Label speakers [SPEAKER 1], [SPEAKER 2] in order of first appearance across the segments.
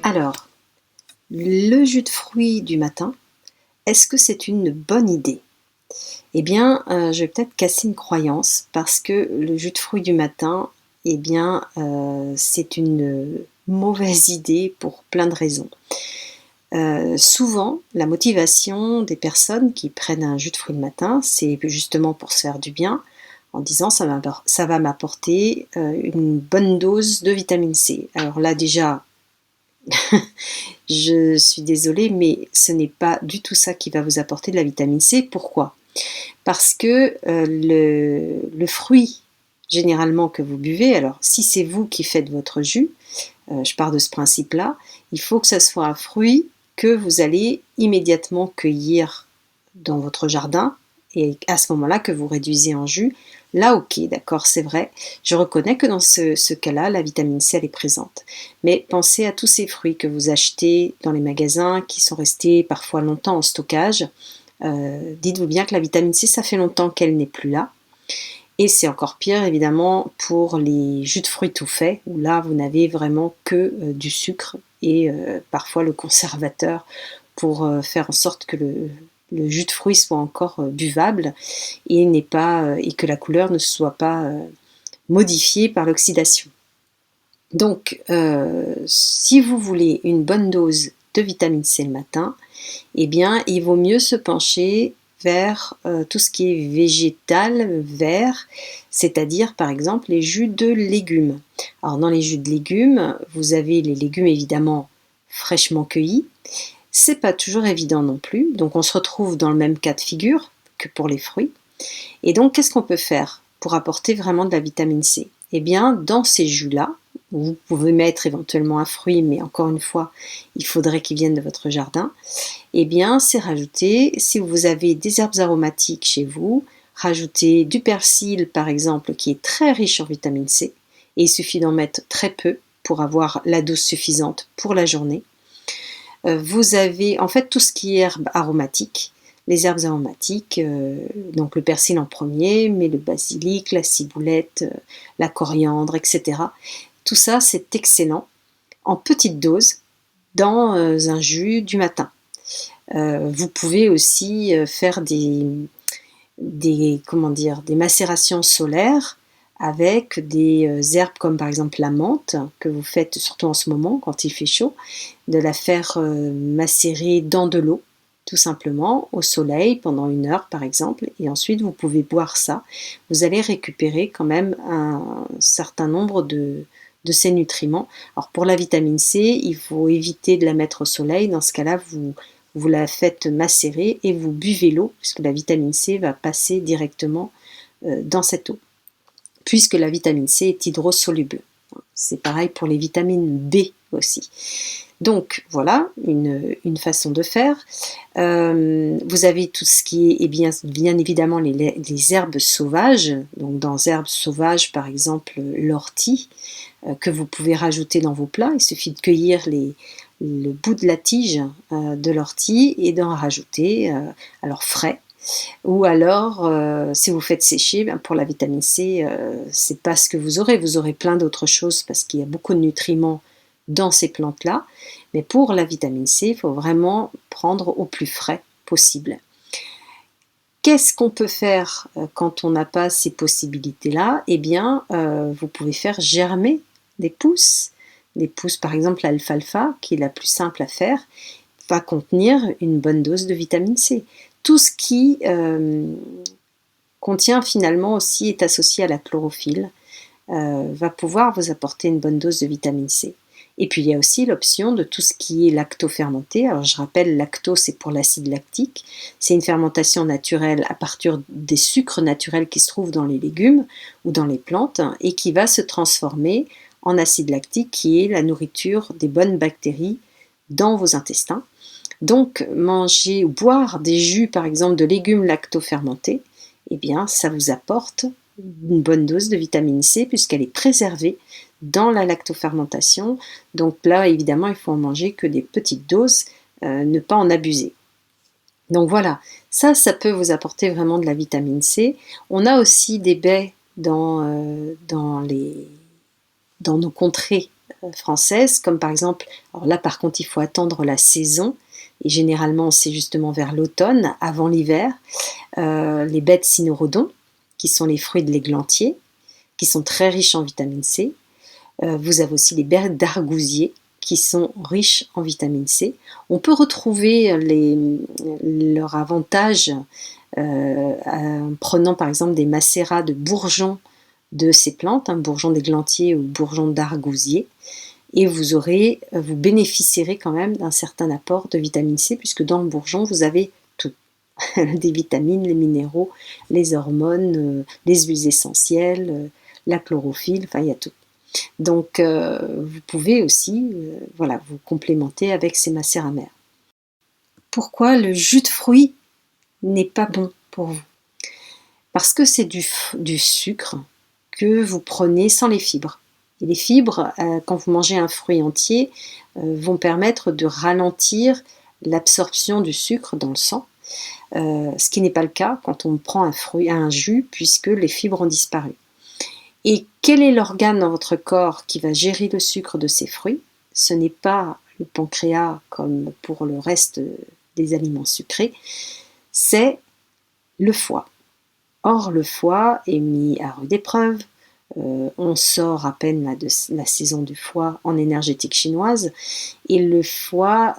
[SPEAKER 1] Alors, le jus de fruits du matin, est-ce que c'est une bonne idée? Eh bien, je vais peut-être casser une croyance parce que le jus de fruits du matin, eh bien, c'est une mauvaise idée pour plein de raisons. Souvent, la motivation des personnes qui prennent un jus de fruits le matin, c'est justement pour se faire du bien, en disant: «Ça va m'apporter, une bonne dose de vitamine C». Alors là, déjà, je suis désolée, mais ce n'est pas du tout ça qui va vous apporter de la vitamine C. Pourquoi? Parce que, le fruit, généralement, que vous buvez, alors si c'est vous qui faites votre jus, je pars de ce principe-là, il faut que ça soit un fruit que vous allez immédiatement cueillir dans votre jardin et à ce moment-là que vous réduisez en jus. Là, OK, d'accord, c'est vrai. Je reconnais que dans ce cas-là, la vitamine C, elle est présente. Mais pensez à tous ces fruits que vous achetez dans les magasins, qui sont restés parfois longtemps en stockage. Dites-vous bien que la vitamine C, ça fait longtemps qu'elle n'est plus là. Et c'est encore pire, évidemment, pour les jus de fruits tout faits, où là, vous n'avez vraiment que du sucre et parfois le conservateur pour faire en sorte que le jus de fruits soit encore buvable et, et que la couleur ne soit pas modifiée par l'oxydation. Donc, si vous voulez une bonne dose de vitamine C le matin, eh bien, il vaut mieux se pencher vers tout ce qui est végétal, vert, c'est-à-dire par exemple les jus de légumes. Alors dans les jus de légumes, vous avez les légumes évidemment fraîchement cueillis. C'est pas toujours évident non plus, donc on se retrouve dans le même cas de figure que pour les fruits. Et donc qu'est-ce qu'on peut faire pour apporter vraiment de la vitamine C? Eh bien, dans ces jus-là, vous pouvez mettre éventuellement un fruit, mais encore une fois, il faudrait qu'il vienne de votre jardin. Eh bien, c'est rajouter, si vous avez des herbes aromatiques chez vous, rajouter du persil par exemple, qui est très riche en vitamine C, et il suffit d'en mettre très peu pour avoir la dose suffisante pour la journée. Vous avez en fait tout ce qui est herbes aromatiques, les herbes aromatiques, donc le persil en premier, mais le basilic, la ciboulette, la coriandre, etc. Tout ça, c'est excellent, en petite dose, dans un jus du matin. Vous pouvez aussi faire des macérations solaires avec des herbes comme par exemple la menthe, que vous faites surtout en ce moment quand il fait chaud, de la faire macérer dans de l'eau, tout simplement, au soleil pendant 1 heure par exemple, et ensuite vous pouvez boire ça. Vous allez récupérer quand même un certain nombre de ces nutriments. Alors pour la vitamine C, il faut éviter de la mettre au soleil. Dans ce cas-là, vous la faites macérer et vous buvez l'eau, puisque la vitamine C va passer directement dans cette eau, puisque la vitamine C est hydrosoluble. C'est pareil pour les vitamines B aussi. Donc voilà une façon de faire. Vous avez tout ce qui est, et bien évidemment les herbes sauvages. Donc dans herbes sauvages, par exemple l'ortie, que vous pouvez rajouter dans vos plats. Il suffit de cueillir le bout de la tige de l'ortie et d'en rajouter, alors frais. Ou alors, si vous faites sécher, ben pour la vitamine C, c'est pas ce que vous aurez plein d'autres choses parce qu'il y a beaucoup de nutriments dans ces plantes-là. Mais pour la vitamine C, il faut vraiment prendre au plus frais possible. Qu'est-ce qu'on peut faire quand on n'a pas ces possibilités-là? Eh bien, vous pouvez faire germer des pousses. Des pousses, par exemple l'alfalfa, qui est la plus simple à faire, va contenir une bonne dose de vitamine C. Tout ce qui contient finalement aussi, est associé à la chlorophylle, va pouvoir vous apporter une bonne dose de vitamine C. Et puis il y a aussi l'option de tout ce qui est lactofermenté. Alors je rappelle, lacto c'est pour l'acide lactique. C'est une fermentation naturelle à partir des sucres naturels qui se trouvent dans les légumes ou dans les plantes et qui va se transformer en acide lactique qui est la nourriture des bonnes bactéries dans vos intestins. Donc manger ou boire des jus par exemple de légumes lactofermentés, eh bien ça vous apporte une bonne dose de vitamine C puisqu'elle est préservée dans la lactofermentation. Donc là évidemment il faut en manger que des petites doses, ne pas en abuser. Donc voilà, ça peut vous apporter vraiment de la vitamine C. On a aussi des baies dans nos contrées françaises, comme par exemple, alors là par contre il faut attendre la saison, et généralement c'est justement vers l'automne, avant l'hiver, les baies de cynorrhodon, qui sont les fruits de l'églantier, qui sont très riches en vitamine C. Vous avez aussi les baies d'argousier, qui sont riches en vitamine C. On peut retrouver leur avantage en prenant par exemple des macérats de bourgeons de ces plantes, bourgeons d'églantier ou bourgeons d'argousier, et vous bénéficierez quand même d'un certain apport de vitamine C, puisque dans le bourgeon, vous avez tout. Des vitamines, les minéraux, les hormones, les huiles essentielles, la chlorophylle, enfin il y a tout. Donc vous pouvez aussi voilà, vous complémenter avec ces macérats mères. Pourquoi le jus de fruits n'est pas bon pour vous? Parce que c'est du sucre que vous prenez sans les fibres. Et les fibres, quand vous mangez un fruit entier, vont permettre de ralentir l'absorption du sucre dans le sang, ce qui n'est pas le cas quand on prend un jus, puisque les fibres ont disparu. Et quel est l'organe dans votre corps qui va gérer le sucre de ces fruits? Ce n'est pas le pancréas comme pour le reste des aliments sucrés, c'est le foie. Or, le foie est mis à rude épreuve. On sort à peine de la saison du foie en énergétique chinoise, et le foie,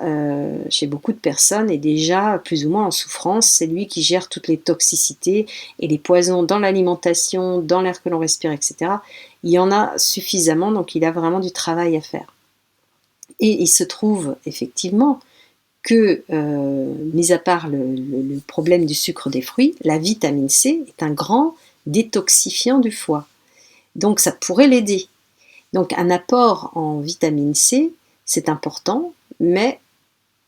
[SPEAKER 1] chez beaucoup de personnes, est déjà plus ou moins en souffrance. C'est lui qui gère toutes les toxicités et les poisons dans l'alimentation, dans l'air que l'on respire, etc. Il y en a suffisamment, donc il a vraiment du travail à faire. Et il se trouve effectivement que, mis à part le problème du sucre des fruits, la vitamine C est un grand détoxifiant du foie. Donc ça pourrait l'aider. Donc un apport en vitamine C, c'est important, mais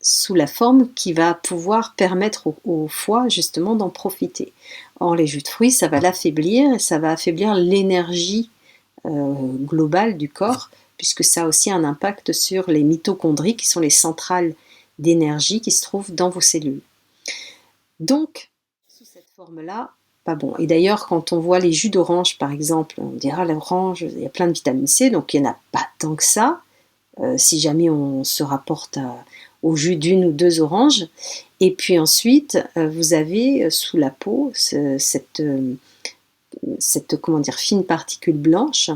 [SPEAKER 1] sous la forme qui va pouvoir permettre au foie justement d'en profiter. Or les jus de fruits, ça va l'affaiblir, et ça va affaiblir l'énergie globale du corps, puisque ça a aussi un impact sur les mitochondries, qui sont les centrales d'énergie qui se trouvent dans vos cellules. Donc, sous cette forme-là, pas bon. Et d'ailleurs, quand on voit les jus d'orange, par exemple, on dira l'orange, il y a plein de vitamine C, donc il n'y en a pas tant que ça, si jamais on se rapporte au jus d'une ou deux oranges. Et puis ensuite, vous avez sous la peau cette comment dire, fine particule blanche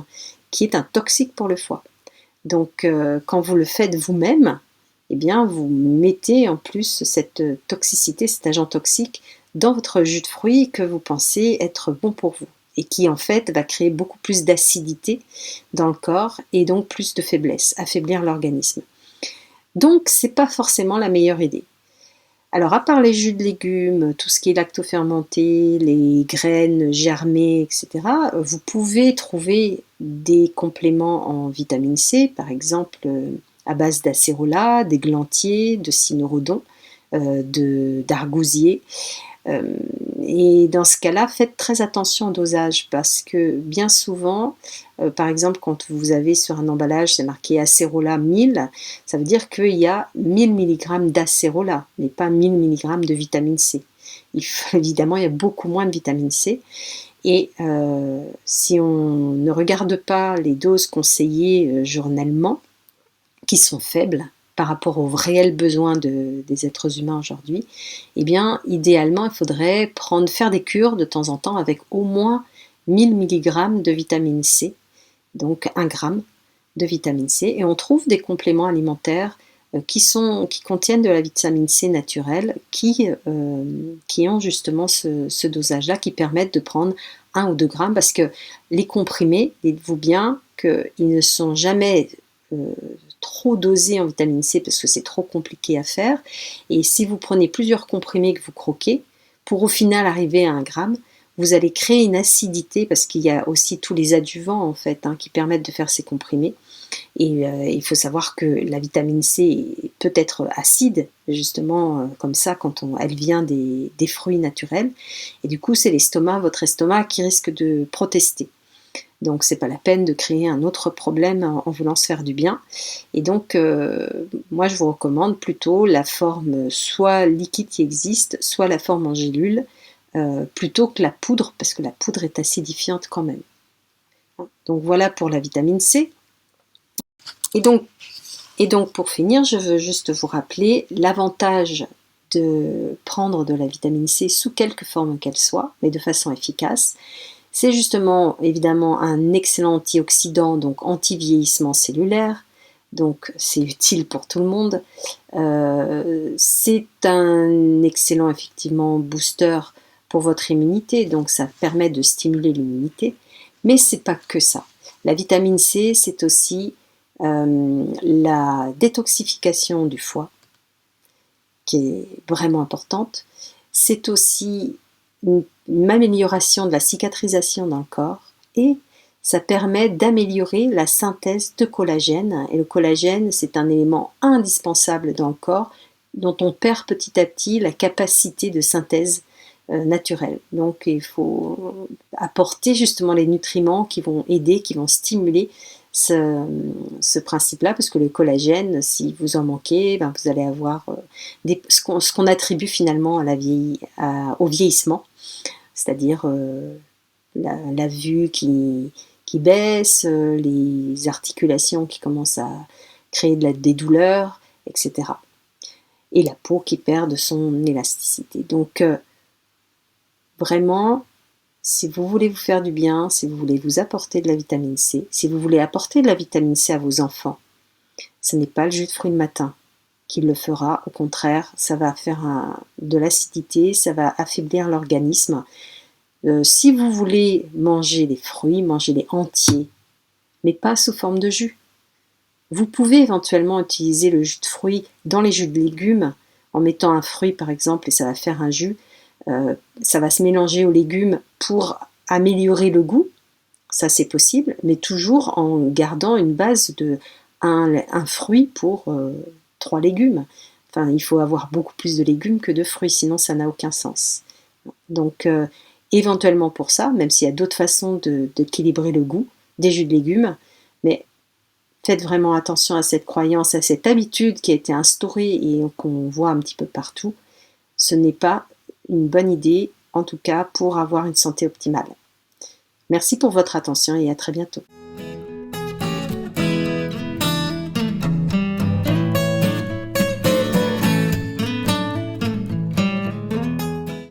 [SPEAKER 1] qui est un toxique pour le foie. Donc, quand vous le faites vous-même, eh bien, vous mettez en plus cette toxicité, cet agent toxique dans votre jus de fruits que vous pensez être bon pour vous, et qui en fait va créer beaucoup plus d'acidité dans le corps et donc plus de faiblesse, affaiblir l'organisme. Donc c'est pas forcément la meilleure idée. Alors à part les jus de légumes, tout ce qui est lactofermenté, les graines germées, etc., vous pouvez trouver des compléments en vitamine C, par exemple à base d'acérola, d'églantier, de cynorrhodon, d'argousier. Et dans ce cas-là, faites très attention au dosage, parce que bien souvent, par exemple, quand vous avez sur un emballage, c'est marqué acérola 1000, ça veut dire qu'il y a 1000 mg d'acérola, mais pas 1000 mg de vitamine C. Évidemment, il y a beaucoup moins de vitamine C. Et si on ne regarde pas les doses conseillées journellement, qui sont faibles par rapport aux réels besoins des êtres humains aujourd'hui, eh bien, idéalement, il faudrait faire des cures de temps en temps avec au moins 1000 mg de vitamine C, donc 1 gramme de vitamine C. Et on trouve des compléments alimentaires qui contiennent de la vitamine C naturelle, qui ont justement ce dosage-là, qui permettent de prendre 1 ou 2 grammes, parce que les comprimés, dites-vous bien qu'ils ne sont jamais trop dosé en vitamine C, parce que c'est trop compliqué à faire. Et si vous prenez plusieurs comprimés que vous croquez, pour au final arriver à 1 gramme, vous allez créer une acidité, parce qu'il y a aussi tous les adjuvants en fait qui permettent de faire ces comprimés. Et il faut savoir que la vitamine C peut être acide, justement comme ça, quand elle vient des fruits naturels. Et du coup, c'est votre estomac qui risque de protester. Donc c'est pas la peine de créer un autre problème en voulant se faire du bien. Et donc moi je vous recommande plutôt la forme soit liquide qui existe, soit la forme en gélule, plutôt que la poudre, parce que la poudre est acidifiante quand même. Donc voilà pour la vitamine C. Et donc, pour finir, je veux juste vous rappeler l'avantage de prendre de la vitamine C sous quelque forme qu'elle soit, mais de façon efficace. C'est justement évidemment un excellent antioxydant, donc anti-vieillissement cellulaire, donc c'est utile pour tout le monde. C'est un excellent effectivement booster pour votre immunité, donc ça permet de stimuler l'immunité, mais c'est pas que ça. La vitamine C, c'est aussi la détoxification du foie, qui est vraiment importante. C'est aussi une amélioration de la cicatrisation dans le corps et ça permet d'améliorer la synthèse de collagène. Et le collagène, c'est un élément indispensable dans le corps dont on perd petit à petit la capacité de synthèse naturelle. Donc il faut apporter justement les nutriments qui vont aider, qui vont stimuler ce principe-là, parce que le collagène, si vous en manquez, ben vous allez avoir ce qu'on attribue finalement au vieillissement, c'est-à-dire la vue qui baisse, les articulations qui commencent à créer des douleurs, etc. Et la peau qui perd de son élasticité. Donc vraiment, si vous voulez vous faire du bien, si vous voulez vous apporter de la vitamine C, si vous voulez apporter de la vitamine C à vos enfants, ce n'est pas le jus de fruits le matin qui le fera. Au contraire, ça va faire de l'acidité, ça va affaiblir l'organisme. Si vous voulez manger les fruits, mangez-les entiers, mais pas sous forme de jus. Vous pouvez éventuellement utiliser le jus de fruits dans les jus de légumes, en mettant un fruit par exemple, et ça va faire un jus. Ça va se mélanger aux légumes pour améliorer le goût, ça c'est possible, mais toujours en gardant une base de un fruit pour 3 légumes. Enfin, il faut avoir beaucoup plus de légumes que de fruits, sinon ça n'a aucun sens. Donc, éventuellement pour ça, même s'il y a d'autres façons d'équilibrer le goût des jus de légumes, mais faites vraiment attention à cette croyance, à cette habitude qui a été instaurée et qu'on voit un petit peu partout. Ce n'est pas une bonne idée, en tout cas pour avoir une santé optimale. Merci pour votre attention et à très bientôt.